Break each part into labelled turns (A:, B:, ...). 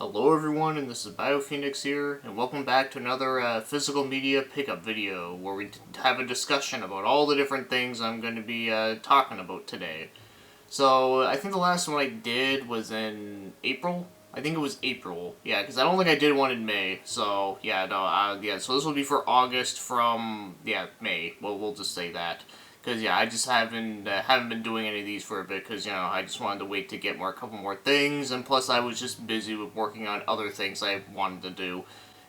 A: Hello everyone, and this is BioPhoenix here, and welcome back to another physical media pickup video, where we have a discussion about all the different things I'm going to be talking about today. So, I think the last one I did was in April? I think it was April, yeah, because I don't think I did one in May, so, yeah, no, so this will be for August from, May, well, we'll just say that. Because, yeah, I just haven't been doing any of these for a bit, because, I just wanted to wait to get a couple more things, and plus I was just busy with working on other things I wanted to do.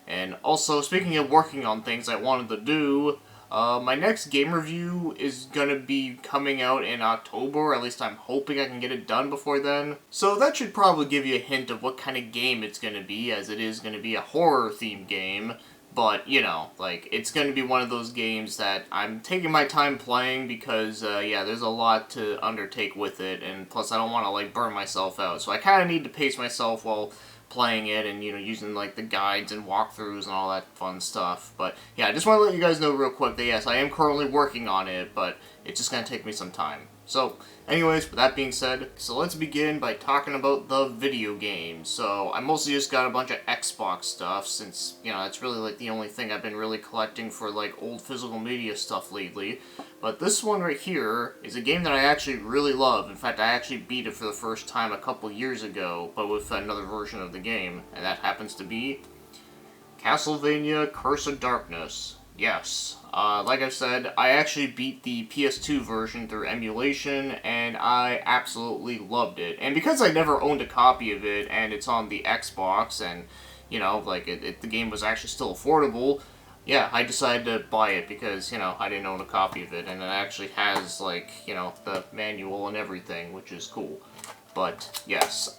A: And also, speaking of working on things I wanted to do, my next game review is gonna be coming out in October, or at least I'm hoping I can get it done before then. So that should probably give you a hint of what kind of game it's gonna be, as it is gonna be a horror-themed game. But, it's going to be one of those games that I'm taking my time playing because, there's a lot to undertake with it, and plus I don't want to, burn myself out. So I kind of need to pace myself while playing it and, using, the guides and walkthroughs and all that fun stuff. But, yeah, I just want to let you guys know real quick that, yes, I am currently working on it, but it's just going to take me some time. So, anyways, with that being said, so let's begin by talking about the video game. So, I mostly just got a bunch of Xbox stuff, since, that's really, the only thing I've been really collecting for, old physical media stuff lately. But this one right here is a game that I actually really love. In fact, I actually beat it for the first time a couple years ago, but with another version of the game, and that happens to be Castlevania Curse of Darkness. Yes, like I said, I actually beat the PS2 version through emulation, and I absolutely loved it. And because I never owned a copy of it, and it's on the Xbox, and, the game was actually still affordable, yeah, I decided to buy it because, I didn't own a copy of it, and it actually has, the manual and everything, which is cool. But, yes,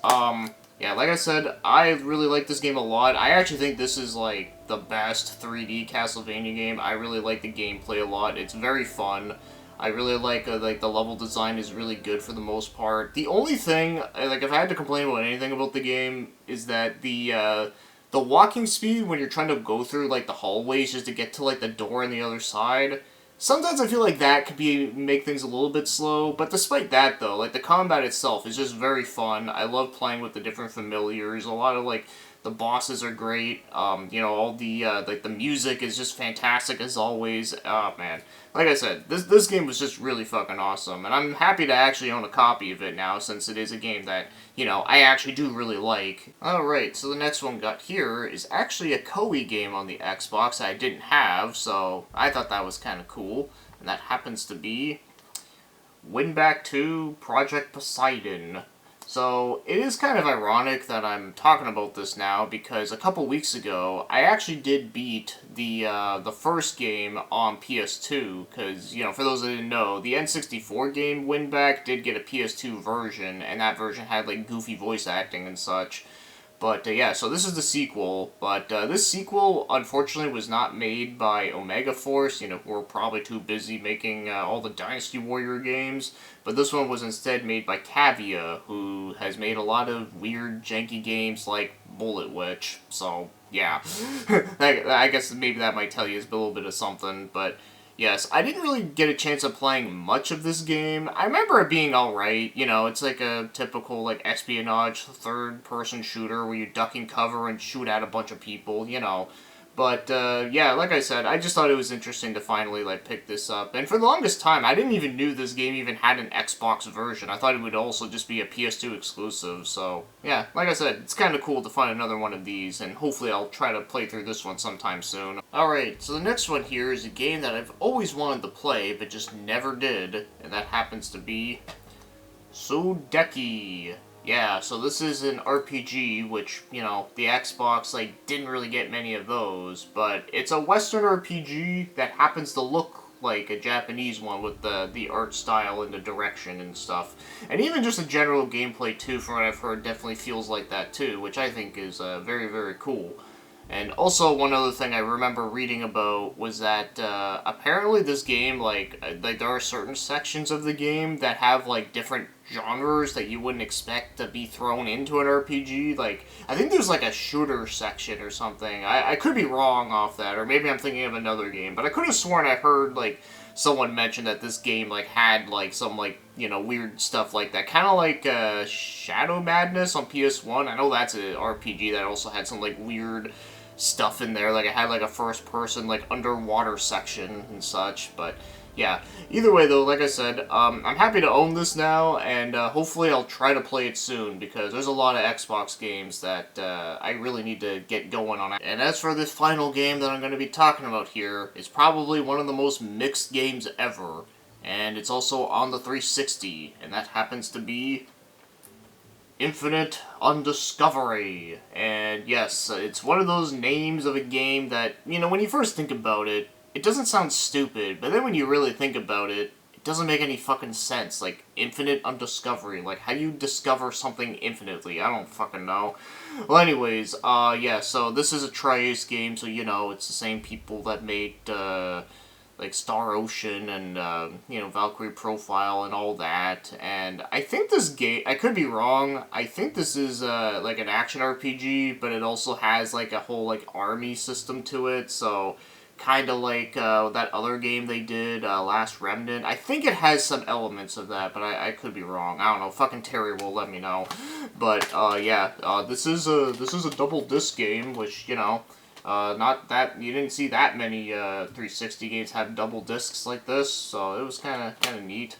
A: yeah, like I said, I really like this game a lot. I actually think this is, the best 3D Castlevania game. I really like the gameplay a lot. It's very fun. I really like the level design is really good for the most part. The only thing, if I had to complain about anything about the game, is that the walking speed when you're trying to go through, the hallways just to get to, the door on the other side, sometimes I feel like that could make things a little bit slow, but despite that, though, the combat itself is just very fun. I love playing with the different familiars. A lot of, the bosses are great. All the, the music is just fantastic as always. Oh, man. Like I said, this game was just really fucking awesome, and I'm happy to actually own a copy of it now, since it is a game that, I actually do really like. Alright, so the next one we got here is actually a Koei game on the Xbox I didn't have, so I thought that was kind of cool, and that happens to be Winback 2 Project Poseidon. So, it is kind of ironic that I'm talking about this now, because a couple weeks ago, I actually did beat the first game on PS2, because, for those that didn't know, the N64 game, Winback, did get a PS2 version, and that version had, goofy voice acting and such. But, yeah, so this is the sequel, but this sequel, unfortunately, was not made by Omega Force, who were probably too busy making all the Dynasty Warrior games, but this one was instead made by Cavia, who has made a lot of weird, janky games like Bullet Witch, so, yeah. I guess maybe that might tell you a little bit of something, but yes, I didn't really get a chance of playing much of this game. I remember it being alright, it's like a typical, espionage third-person shooter where you duck and cover and shoot at a bunch of people, But, yeah, like I said, I just thought it was interesting to finally, pick this up. And for the longest time, I didn't even know this game even had an Xbox version. I thought it would also just be a PS2 exclusive, so, yeah, like I said, it's kind of cool to find another one of these, and hopefully I'll try to play through this one sometime soon. Alright, so the next one here is a game that I've always wanted to play, but just never did, and that happens to be Sodeki. Yeah, so this is an RPG, which, the Xbox, didn't really get many of those, but it's a Western RPG that happens to look like a Japanese one with the art style and the direction and stuff. And even just the general gameplay, too, from what I've heard, definitely feels like that, too, which I think is very, very cool. And also, one other thing I remember reading about was that, apparently this game, there are certain sections of the game that have, different genres that you wouldn't expect to be thrown into an RPG. I think there's, a shooter section or something. I could be wrong off that, or maybe I'm thinking of another game, but I could have sworn I heard, someone mentioned that this game, like, had, like, some, like, you know, weird stuff like that. Kind of like, Shadow Madness on PS1. I know that's an RPG that also had some, like, weird stuff in there. Like, it had, like, a first-person, like, underwater section and such, but... yeah, either way though, like I said, I'm happy to own this now, and hopefully I'll try to play it soon, because there's a lot of Xbox games that I really need to get going on. And as for this final game that I'm going to be talking about here, it's probably one of the most mixed games ever, and it's also on the 360, and that happens to be Infinite Undiscovery. And yes, it's one of those names of a game that, you know, when you first think about it, it doesn't sound stupid, but then when you really think about it, it doesn't make any fucking sense. Like, Infinite Undiscovery. Like, how do you discover something infinitely? I don't fucking know. Well, anyways, yeah, so this is a Tri-Ace game, so, you know, it's the same people that made, like, Star Ocean and, you know, Valkyrie Profile and all that. And I think this game, I could be wrong, I think this is, like, an action RPG, but it also has, like, a whole, like, army system to it, so... kind of like that other game they did, Last Remnant. I think it has some elements of that, but I could be wrong. I don't know. Fucking Terry will let me know. But yeah, this is a double disc game, which, you know, not that you didn't see that many 360 games have double discs like this, so it was kind of neat.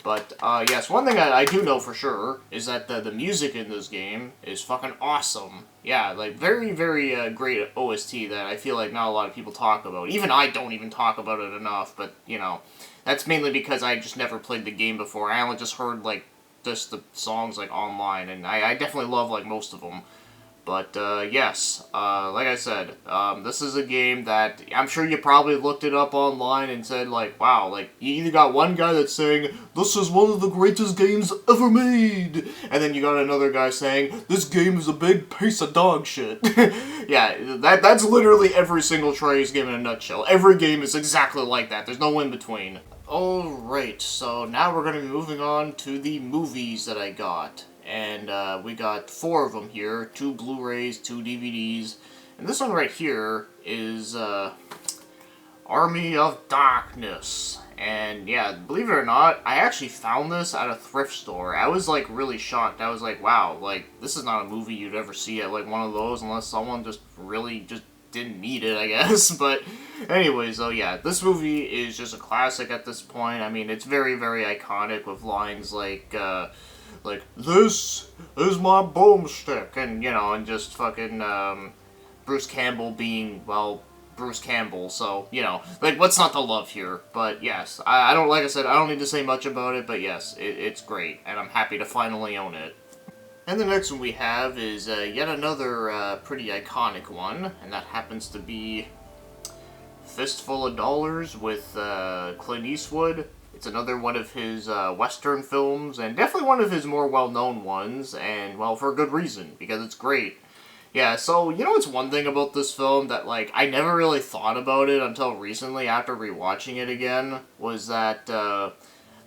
A: But, yes, one thing I do know for sure is that the music in this game is fucking awesome. Yeah, like, very, very great OST that I feel like not a lot of people talk about. Even I don't even talk about it enough, but, you know, that's mainly because I just never played the game before. I only just heard, like, just the songs, like, online, and I definitely love, like, most of them. But, yes, like I said, this is a game that I'm sure you probably looked it up online and said, like, wow, like, you either got one guy that's saying, this is one of the greatest games ever made, and then you got another guy saying, this game is a big piece of dog shit. Yeah, that's literally every single Tri-Ace game in a nutshell. Every game is exactly like that. There's no in-between. Alright, so now we're going to be moving on to the movies that I got. And we got 4 of them here, 2 Blu-rays, 2 DVDs, and this one right here is Army of Darkness. And yeah, believe it or not, I actually found this at a thrift store. I was like really shocked. I was like, wow, like this is not a movie you'd ever see at like one of those unless someone just really just didn't need it, I guess. But anyways, oh yeah, this movie is just a classic at this point. I mean, it's very, very iconic with lines like, this is my boomstick, and, you know, and just fucking, Bruce Campbell being, well, Bruce Campbell, so, you know, like, what's not to love here? But, yes, I don't, like I said, I don't need to say much about it, but yes, it's great, and I'm happy to finally own it. And the next one we have is, yet another, pretty iconic one, and that happens to be Fistful of Dollars with, Clint Eastwood. It's another one of his Western films, and definitely one of his more well-known ones, and, well, for a good reason, because it's great. Yeah, so, you know what's one thing about this film that, like, I never really thought about it until recently after rewatching it again, was that,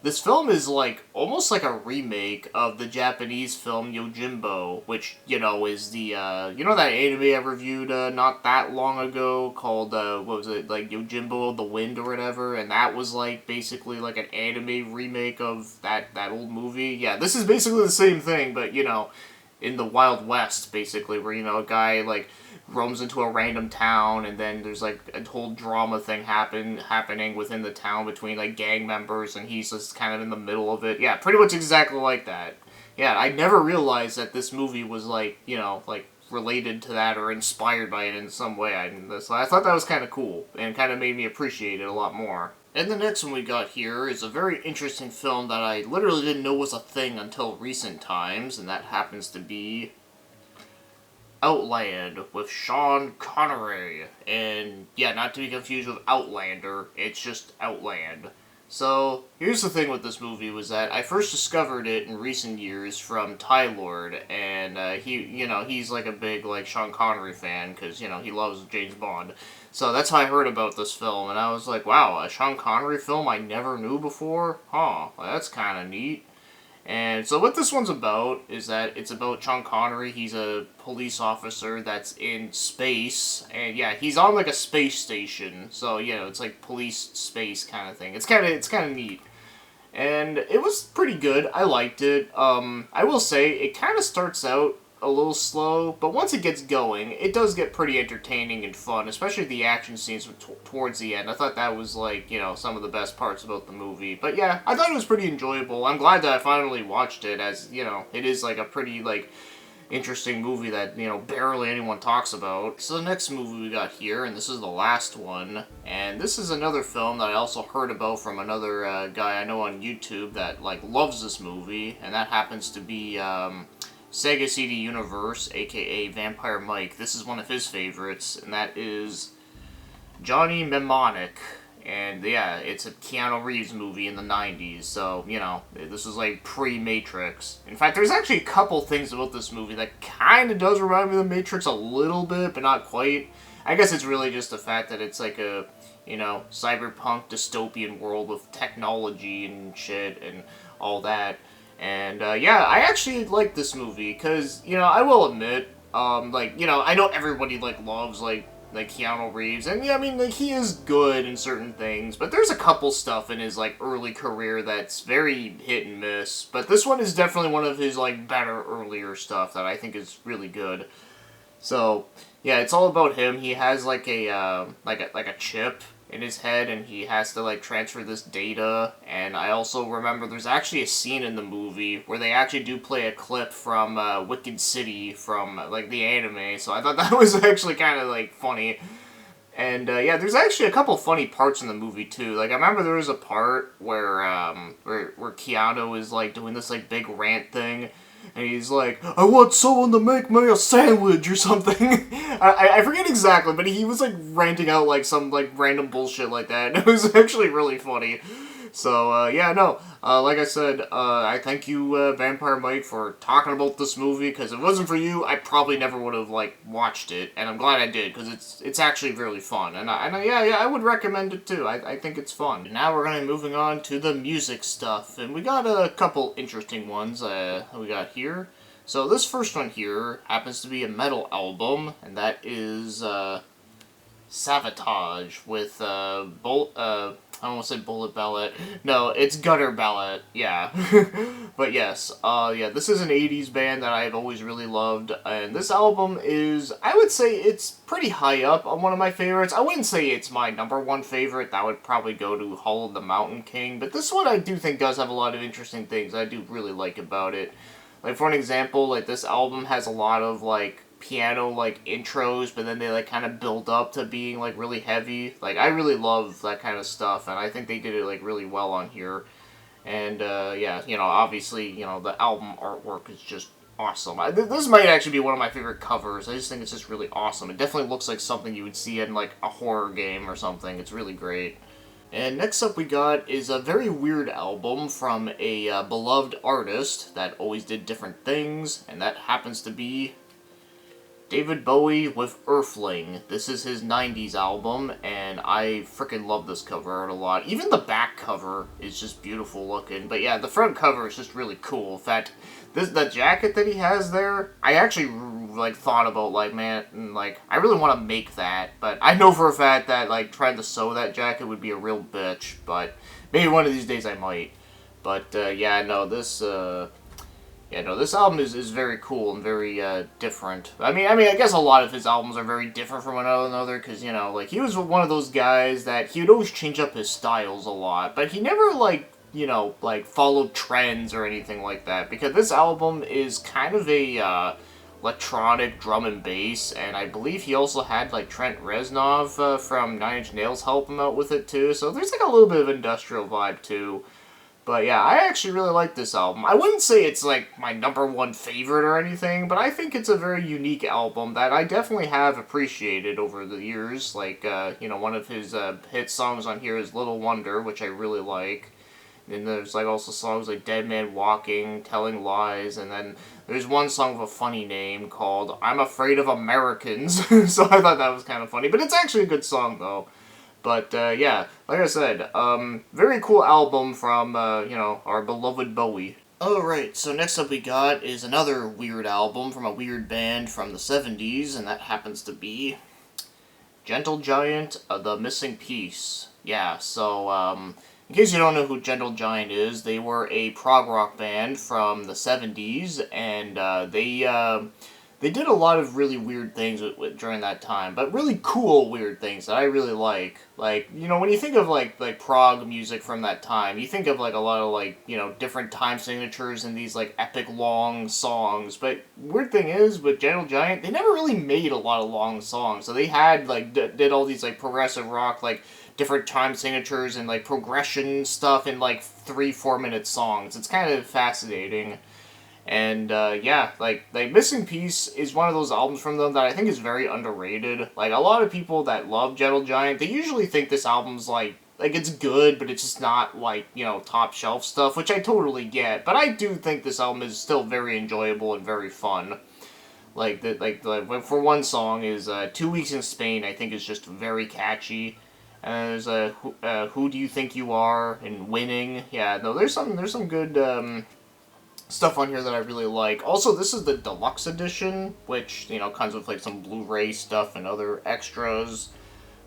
A: this film is, like, almost like a remake of the Japanese film Yojimbo, which, you know, is the, you know that anime I reviewed, not that long ago, called, what was it, like, Yojimbo of the Wind or whatever, and that was, like, basically, like, an anime remake of that old movie? Yeah, this is basically the same thing, but, you know, in the Wild West, basically, where, you know, a guy, like, roams into a random town, and then there's, like, a whole drama thing happening within the town between, like, gang members, and he's just kind of in the middle of it. Yeah, pretty much exactly like that. Yeah, I never realized that this movie was, like, you know, like, related to that or inspired by it in some way. So I thought that was kind of cool, and kind of made me appreciate it a lot more. And the next one we got here is a very interesting film that I literally didn't know was a thing until recent times, and that happens to be Outland with Sean Connery. And yeah, not to be confused with Outlander, it's just Outland. So, here's the thing with this movie was that I first discovered it in recent years from Ty Lord, and he's like a big, like, Sean Connery fan, because, you know, he loves James Bond. So that's how I heard about this film, and I was like, wow, a Sean Connery film I never knew before? Huh, well, that's kind of neat. And so what this one's about is that it's about Sean Connery. He's a police officer that's in space, and yeah, he's on like a space station. So it's like police space kind of thing. It's kind of neat. And it was pretty good. I liked it. I will say it kind of starts out a little slow, but once it gets going, it does get pretty entertaining and fun, especially the action scenes towards the end. I thought that was like, some of the best parts about the movie. But yeah, I thought it was pretty enjoyable. I'm glad that I finally watched it, as, it is like a pretty, like, interesting movie that, barely anyone talks about. So the next movie we got here, and this is the last one, and this is another film that I also heard about from another guy I know on YouTube that, like, loves this movie, and that happens to be, Sega CD Universe, aka Vampire Mike. This is one of his favorites, and that is Johnny Mnemonic. And yeah, it's a Keanu Reeves movie in the 90s, so, this is like pre-Matrix. In fact, there's actually a couple things about this movie that kind of does remind me of the Matrix a little bit, but not quite. I guess it's really just the fact that it's like a, cyberpunk dystopian world with technology and shit and all that. And, yeah, I actually like this movie, because, I will admit, I know everybody, loves, Keanu Reeves, and, yeah, I mean, he is good in certain things, but there's a couple stuff in his, early career that's very hit and miss, but this one is definitely one of his, better earlier stuff that I think is really good. So, yeah, it's all about him. He has, a chip in his head, and he has to transfer this data. And I also remember there's actually a scene in the movie where they actually do play a clip from Wicked City from the anime, so I thought that was actually kind of funny. And yeah, there's actually a couple funny parts in the movie too. I remember there was a part where Keanu is doing this big rant thing. And he's like, I want someone to make me a sandwich or something. I forget exactly, but he was ranting out some random bullshit like that. And it was actually really funny. So, yeah, no, like I said, I thank you, Vampire Mike, for talking about this movie, because if it wasn't for you, I probably never would have, watched it, and I'm glad I did, because it's actually really fun, and yeah, I would recommend it, too. I think it's fun. Now we're going to be moving on to the music stuff, and we got a couple interesting ones we got here. So this first one here happens to be a metal album, and that is, Savatage with, I don't want to say Bullet Ballet. No, it's Gutter Ballet, yeah. But yes, yeah, this is an 80s band that I've always really loved, and this album is, I would say it's pretty high up on one of my favorites. I wouldn't say it's my number one favorite, that would probably go to Hall of the Mountain King, but this one I do think does have a lot of interesting things I do really like about it. For an example, this album has a lot of, piano intros, but then they kind of build up to being really heavy. I really love that kind of stuff, and I think they did it really well on here. And yeah, obviously, the album artwork is just awesome. This might actually be one of my favorite covers. I just think it's just really awesome. It definitely looks like something you would see in a horror game or something. It's really great. And next up we got is a very weird album from a beloved artist that always did different things, and that happens to be David Bowie with Earthling. This is his 90s album, and I freaking love this cover art a lot. Even the back cover is just beautiful looking. But yeah, the front cover is just really cool. In fact, the jacket that he has there, I actually thought about man, I really want to make that. But I know for a fact that trying to sew that jacket would be a real bitch. But maybe one of these days I might. But yeah, no, this yeah, no, this album is very cool and very different. I mean, I guess a lot of his albums are very different from one another, because, he was one of those guys that he would always change up his styles a lot, but he never, followed trends or anything like that, because this album is kind of a, electronic drum and bass, and I believe he also had, Trent Reznor from Nine Inch Nails help him out with it, too, so there's, a little bit of industrial vibe, too. But yeah, I actually really like this album. I wouldn't say it's my number one favorite or anything, but I think it's a very unique album that I definitely have appreciated over the years. One of his hit songs on here is Little Wonder, which I really like. And there's also songs like Dead Man Walking, Telling Lies, and then there's one song with a funny name called I'm Afraid of Americans. So I thought that was kind of funny, but it's actually a good song though. But, yeah, like I said, very cool album from, our beloved Bowie. Alright, so next up we got is another weird album from a weird band from the 70s, and that happens to be Gentle Giant, The Missing Piece. Yeah, so, in case you don't know who Gentle Giant is, they were a prog rock band from the 70s, and they did a lot of really weird things during that time, but really cool weird things that I really like. Like, you know, when you think of like prog music from that time, you think of like a lot of like, you know, different time signatures and these like epic long songs. But weird thing is with Gentle Giant, they never really made a lot of long songs. So they had like did all these like progressive rock like different time signatures and like progression stuff in like 3-4 minute songs. It's kind of fascinating. And yeah, like Missing Piece is one of those albums from them that I think is very underrated. Like a lot of people that love Gentle Giant, they usually think this album's like it's good, but it's just not like, you know, top shelf stuff, which I totally get. But I do think this album is still very enjoyable and very fun. For one song is 2 Weeks in Spain. I think is just very catchy. And there's Who Do You Think You Are and Winning. Yeah, no, there's some good stuff on here that I really like. Also, this is the deluxe edition, which, you know, comes with like some Blu-ray stuff and other extras.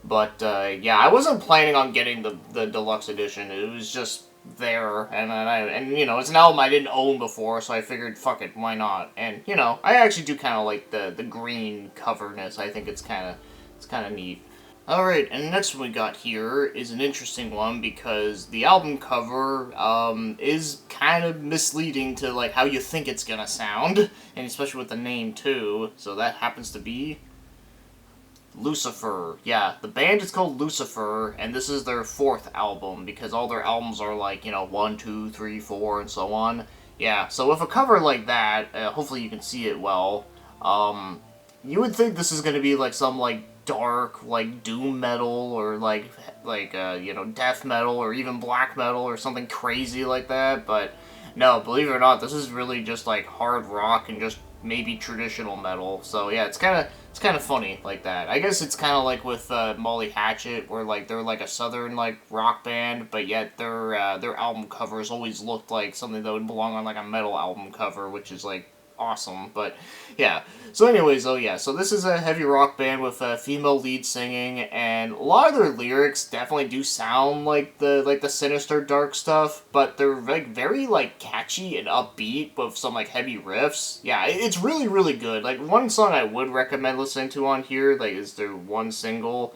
A: But yeah, I wasn't planning on getting the deluxe edition. It was just there, and you know, it's an album I didn't own before, so I figured, fuck it, why not? And you know, I actually do kind of like the green coverness. I think it's kind of neat. Alright, and the next one we got here is an interesting one because the album cover is kind of misleading to like how you think it's gonna sound, and especially with the name too. So that happens to be Lucifer. Yeah, the band is called Lucifer, and this is their fourth album because all their albums are like, you know, 1, 2, 3, 4, and so on. Yeah, so with a cover like that, hopefully you can see it well. You would think this is gonna be like some like dark like doom metal or you know, death metal or even black metal or something crazy like that, but no, believe it or not, this is really just like hard rock and just maybe traditional metal. So yeah, it's kind of funny like that. I guess it's kind of like with Molly Hatchet, where like they're like a southern like rock band, but yet their album covers always looked like something that would belong on like a metal album cover, which is like awesome. But yeah, so anyways, oh yeah, so this is a heavy rock band with a female lead singing, and a lot of their lyrics definitely do sound like the sinister dark stuff, but they're like very like catchy and upbeat with some like heavy riffs. Yeah, it's really really good. Like one song I would recommend listening to on here like is their one single.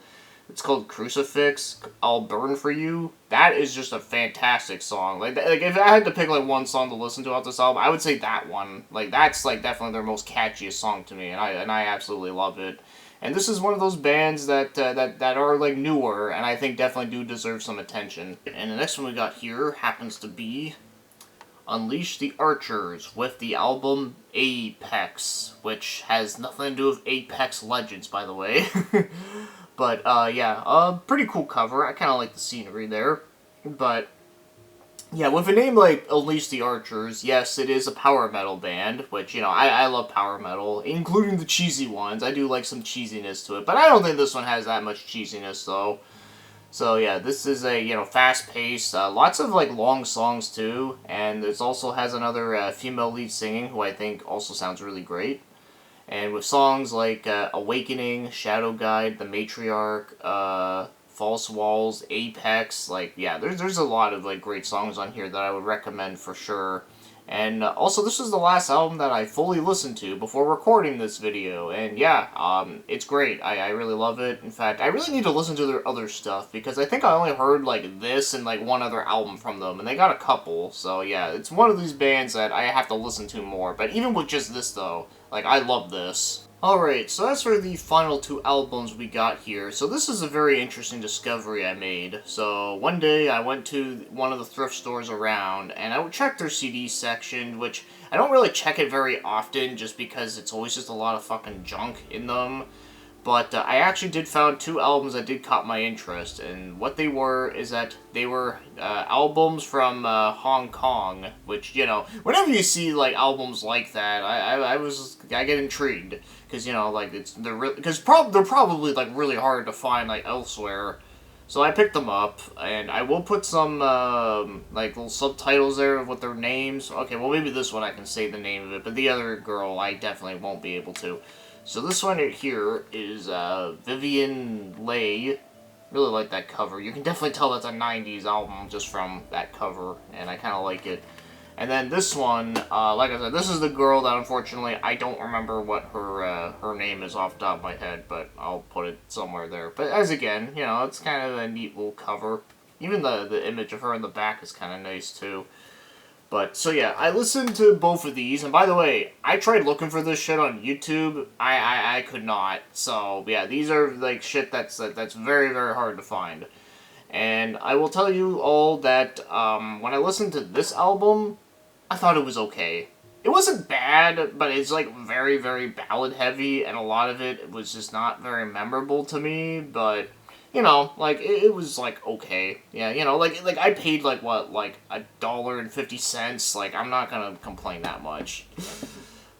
A: It's called Crucifix, I'll Burn For You. That is just a fantastic song. Like if I had to pick like one song to listen to off this album, I would say that one. Like that's like definitely their most catchiest song to me, and I absolutely love it. And this is one of those bands that are like newer, and I think definitely do deserve some attention. And the next one we got here happens to be Unleash the Archers with the album Apex, which has nothing to do with Apex Legends, by the way. But, yeah, pretty cool cover. I kind of like the scenery there. But, yeah, with a name like Unleash the Archers, yes, it is a power metal band, which, you know, I love power metal, including the cheesy ones. I do like some cheesiness to it, but I don't think this one has that much cheesiness, though. So, yeah, this is a, you know, fast-paced, lots of, like, long songs, too, and it also has another female lead singing, who I think also sounds really great. And with songs like Awakening, Shadow Guide, The Matriarch, False Walls, Apex, like, yeah, there's a lot of, like, great songs on here that I would recommend for sure. And also, this was the last album that I fully listened to before recording this video, and yeah, it's great. I really love it. In fact, I really need to listen to their other stuff, because I think I only heard, like, this and, like, one other album from them, and they got a couple, so yeah, it's one of these bands that I have to listen to more, but even with just this, though, like, I love this. Alright, so that's for the final two albums we got here. So this is a very interesting discovery I made. So one day I went to one of the thrift stores around, and I would check their CD section, which I don't really check it very often just because it's always just a lot of fucking junk in them. But I actually did found two albums that did caught my interest, and what they were is that they were albums from Hong Kong, which, you know, whenever you see like albums like that, I get intrigued, because, you know, like they're probably like really hard to find like elsewhere. So I picked them up, and I will put some, like, little subtitles there of what their names. Okay, well, maybe this one I can say the name of it, but the other girl I definitely won't be able to. So this one right here is, Vivian Leigh. Really like that cover. You can definitely tell that's a 90s album just from that cover, and I kind of like it. And then this one, like I said, this is the girl that unfortunately I don't remember what her name is off the top of my head, but I'll put it somewhere there. But as again, you know, it's kind of a neat little cover. Even the image of her in the back is kind of nice too. But, so yeah, I listened to both of these, and by the way, I tried looking for this shit on YouTube, I could not. So, yeah, these are, like, shit that's very, very hard to find. And I will tell you all that, when I listened to this album, I thought it was okay. It wasn't bad, but it's, like, very, very ballad-heavy, and a lot of it was just not very memorable to me, but... You know, like, it was, like, okay. Yeah, you know, like I paid, like, what, like, $1.50? Like, I'm not gonna complain that much.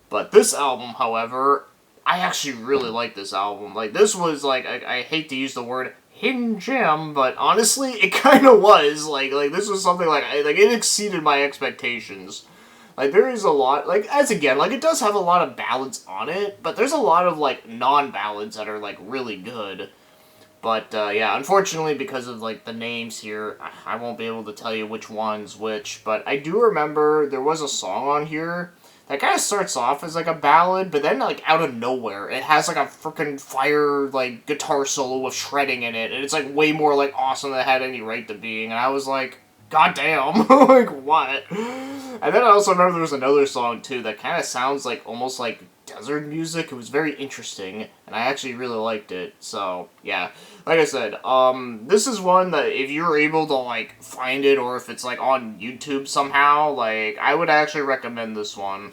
A: But this album, however, I actually really like this album. Like, this was, like, I hate to use the word hidden gem, but honestly, it kind of was. Like, this was something, like, it exceeded my expectations. Like, there is a lot, like, as again, like, it does have a lot of ballads on it, but there's a lot of, like, non-ballads that are, like, really good. But, yeah, unfortunately, because of, like, the names here, I won't be able to tell you which one's which, but I do remember there was a song on here that kind of starts off as, like, a ballad, but then, like, out of nowhere, it has, like, a freaking fire, like, guitar solo with shredding in it, and it's, like, way more, like, awesome than it had any right to being, and I was like, God damn, like, what? And then I also remember there was another song, too, that kind of sounds like, almost like desert music. It was very interesting, and I actually really liked it, so, yeah. Like I said, this is one that if you're able to, like, find it, or if it's, like, on YouTube somehow, like, I would actually recommend this one.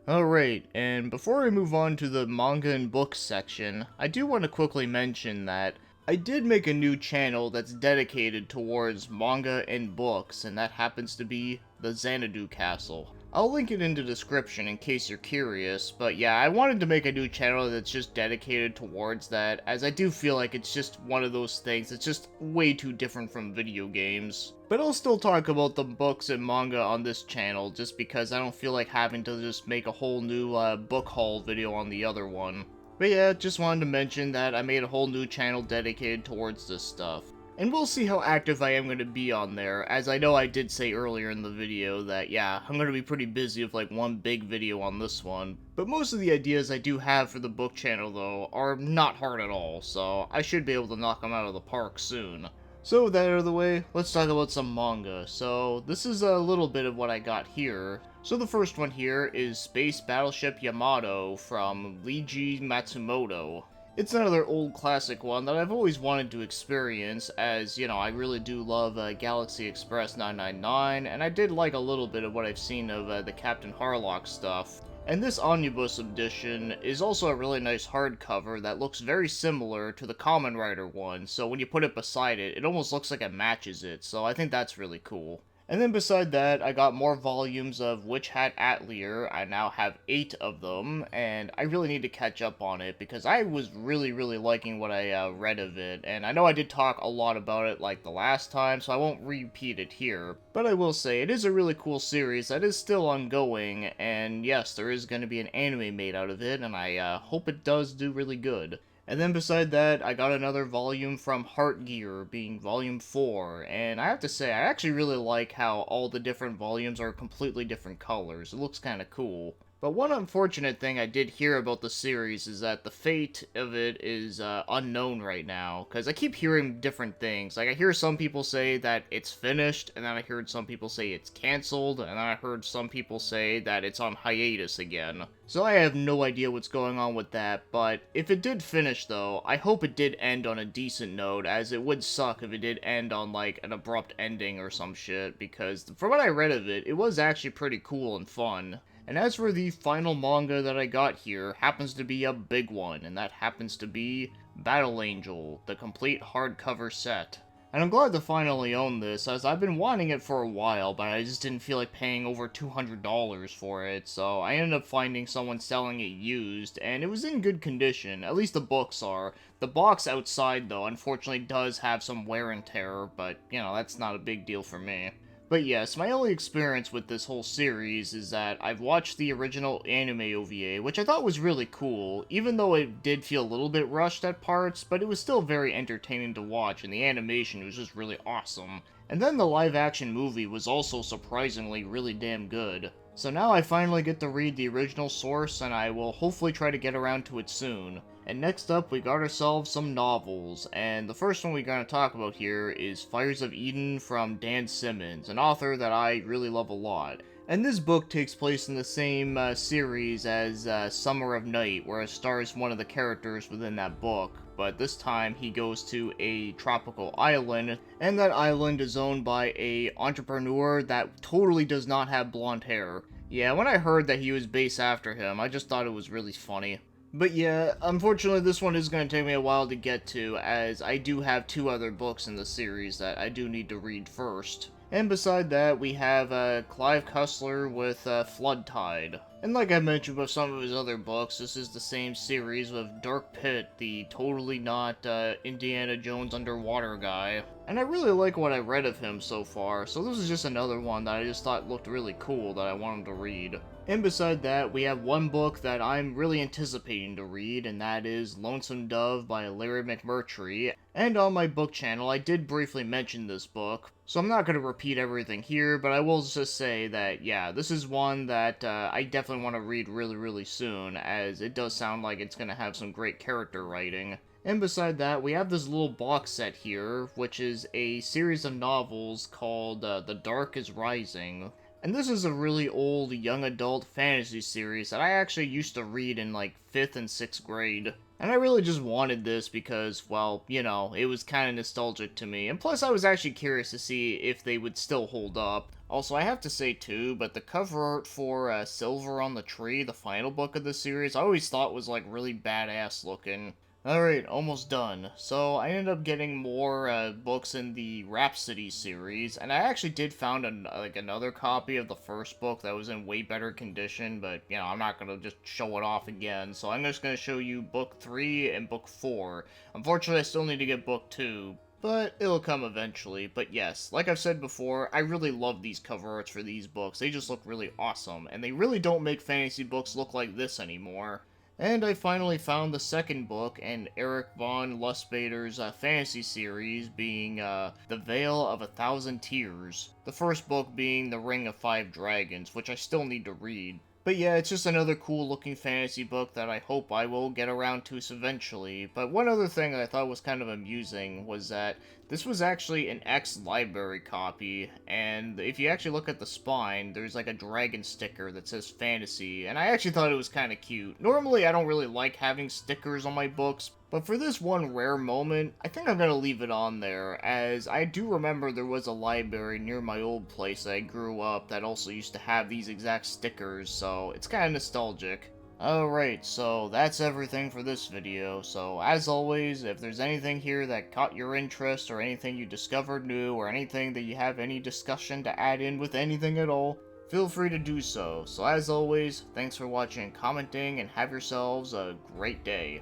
A: Alright, and before I move on to the manga and books section, I do want to quickly mention that I did make a new channel that's dedicated towards manga and books, and that happens to be the Xanadu Castle. I'll link it in the description in case you're curious, but yeah, I wanted to make a new channel that's just dedicated towards that, as I do feel like it's just one of those things that's just way too different from video games. But I'll still talk about the books and manga on this channel, just because I don't feel like having to just make a whole new book haul video on the other one. But yeah, just wanted to mention that I made a whole new channel dedicated towards this stuff. And we'll see how active I am going to be on there, as I know I did say earlier in the video that, yeah, I'm going to be pretty busy with, like, one big video on this one. But most of the ideas I do have for the book channel, though, are not hard at all, so I should be able to knock them out of the park soon. So with that out of the way, let's talk about some manga. So this is a little bit of what I got here. So the first one here is Space Battleship Yamato from Leiji Matsumoto. It's another old classic one that I've always wanted to experience, as, you know, I really do love Galaxy Express 999, and I did like a little bit of what I've seen of the Captain Harlock stuff. And this omnibus edition is also a really nice hardcover that looks very similar to the Kamen Rider one, so when you put it beside it, it almost looks like it matches it, so I think that's really cool. And then beside that, I got more volumes of Witch Hat Atelier. I now have 8 of them, and I really need to catch up on it, because I was really, really liking what I read of it, and I know I did talk a lot about it like the last time, so I won't repeat it here. But I will say, it is a really cool series that is still ongoing, and yes, there is going to be an anime made out of it, and I hope it does do really good. And then beside that, I got another volume from Heart Gear, being volume 4, and I have to say, I actually really like how all the different volumes are completely different colors. It looks kinda cool. But one unfortunate thing I did hear about the series is that the fate of it is unknown right now, because I keep hearing different things. Like, I hear some people say that it's finished, and then I heard some people say it's cancelled, and then I heard some people say that it's on hiatus again. So I have no idea what's going on with that, but if it did finish though, I hope it did end on a decent note, as it would suck if it did end on like an abrupt ending or some shit, because from what I read of it, it was actually pretty cool and fun. And as for the final manga that I got here, happens to be a big one, and that happens to be Battle Angel, the complete hardcover set. And I'm glad to finally own this, as I've been wanting it for a while, but I just didn't feel like paying over $200 for it, so I ended up finding someone selling it used, and it was in good condition, at least the books are. The box outside, though, unfortunately does have some wear and tear, but, you know, that's not a big deal for me. But yes, my only experience with this whole series is that I've watched the original anime OVA, which I thought was really cool, even though it did feel a little bit rushed at parts, but it was still very entertaining to watch, and the animation was just really awesome. And then the live-action movie was also surprisingly really damn good. So now I finally get to read the original source, and I will hopefully try to get around to it soon. And next up, we got ourselves some novels, and the first one we're going to talk about here is Fires of Eden from Dan Simmons, an author that I really love a lot. And this book takes place in the same series as Summer of Night, where it stars one of the characters within that book, but this time he goes to a tropical island, and that island is owned by a entrepreneur that totally does not have blonde hair. Yeah, when I heard that he was based after him, I just thought it was really funny. But yeah, unfortunately this one is going to take me a while to get to, as I do have 2 other books in the series that I do need to read first. And beside that, we have Clive Cussler with Flood Tide. And like I mentioned with some of his other books, this is the same series with Dark Pit, the totally not Indiana Jones underwater guy. And I really like what I read of him so far, so this is just another one that I just thought looked really cool that I wanted to read. And beside that, we have one book that I'm really anticipating to read, and that is Lonesome Dove by Larry McMurtry. And on my book channel, I did briefly mention this book, so I'm not going to repeat everything here, but I will just say that, yeah, this is one that I definitely want to read really soon, as it does sound like it's going to have some great character writing. And beside that, we have this little box set here, which is a series of novels called The Dark is Rising. And this is a really old young adult fantasy series that I actually used to read in like 5th and 6th grade. And I really just wanted this because, well, you know, it was kind of nostalgic to me. And plus I was actually curious to see if they would still hold up. Also, I have to say too, but the cover art for Silver on the Tree, the final book of the series, I always thought was like really badass looking. Alright, almost done. So, I ended up getting more books in the Rhapsody series, and I actually did found another copy of the first book that was in way better condition, but, you know, I'm not gonna just show it off again, so I'm just gonna show you book 3 and book 4. Unfortunately, I still need to get book 2, but it'll come eventually. But yes, like I've said before, I really love these cover arts for these books. They just look really awesome, and they really don't make fantasy books look like this anymore. And I finally found the second book in Eric von Lustbader's fantasy series, being The Veil of a Thousand Tears. The first book being The Ring of Five Dragons, which I still need to read. But yeah, it's just another cool looking fantasy book that I hope I will get around to eventually. But one other thing that I thought was kind of amusing was that this was actually an ex-library copy, and if you actually look at the spine, there's like a dragon sticker that says fantasy, and I actually thought it was kind of cute. Normally I don't really like having stickers on my books, but for this one rare moment, I think I'm gonna leave it on there, as I do remember there was a library near my old place that I grew up that also used to have these exact stickers, so it's kind of nostalgic. Alright, so that's everything for this video, so as always, if there's anything here that caught your interest, or anything you discovered new, or anything that you have any discussion to add in with anything at all, feel free to do so. So as always, thanks for watching and commenting, and have yourselves a great day.